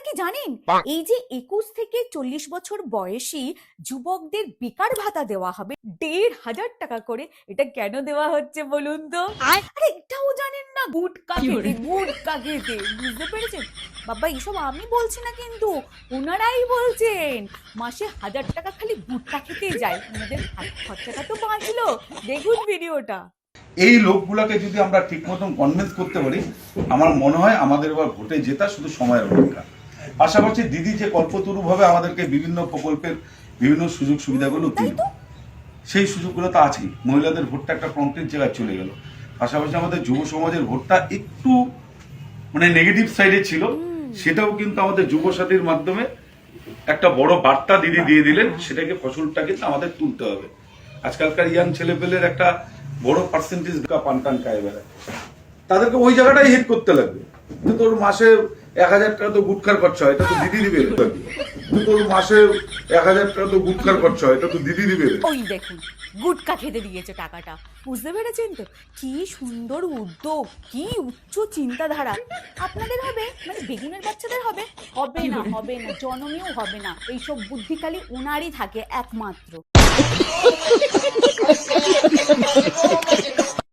কি জানেন এই যে 21 থেকে 40 বছর বয়সী যুবকদের বেকার ভাতা দেওয়া হবে 1,500 টাকা করে। এটা কেন দেওয়া হচ্ছে বলুন তো? আরে এটাও জানেন না? গুটকা খেতে, গুটকা খেতে। বুঝতে পেরেছেন বাবা? এইসব আমি বলছি না, কিন্তু ওনারাই বলছেন মাসে 1,000 টাকা খালি গুটকা খেতে যায়, ওনাদের খরচাটা তো বাঁচলো। দেখুন ভিডিওটা। এই লোকগুলাকে যদি আমরা ঠিক মতন কনভিন্স করতে পারি, আমার মনে হয় আমাদের এবার ভোটে জেতা শুধু সময়ের অপেক্ষা। পাশাপাশি দিদি যে কল্পতরুভাবে আমাদেরকে বিভিন্ন প্রকল্পের বিভিন্ন সুযোগ সুবিধাগুলো দিল, সেই সুযোগগুলো তো আছেই। মহিলাদের ভোটটা একটা কংক্রিট জায়গায় চলে গেল। পাশাপাশি আমাদের যুব সমাজের ভোটটা একটু মানে নেগেটিভ সাইডে ছিল, সেটাও কিন্তু আমাদের যুব সাথীর মাধ্যমে একটা বড় বার্তা দিদি দিয়ে দিলেন। সেটাকে ফসলটা কিন্তু আমাদের তুলতে হবে। আজকালকার ইয়াং ছেলেপেলের একটা বড় পার্সেন্টেজ পান টান খায় বেড়ায়, তাদেরকে ওই জায়গাটাই হিট করতে লাগবে। কিন্তু তোর মাসে 1,000 টাকা তো গুটখার খরচা হয়, এটা তো দিদি দিবে। কিন্তু তোর মাসে 1,000 টাকা তো গুটখার খরচা হয়, এটা তো দিদি দিবে। ওই দেখুন গুটকা খেতে দিয়েছে টাকাটা। বুঝতে পেরেছেন তো? কি সুন্দর উদ্যোগ, কি উচ্চ চিন্তাধারা। আপনাদের হবে, মানে বেগুনের বাচ্চাদের হবে? হবে না, হবে না, জনমেও হবে না। এইসব বুদ্ধি খালি ওনারই থাকে একমাত্র।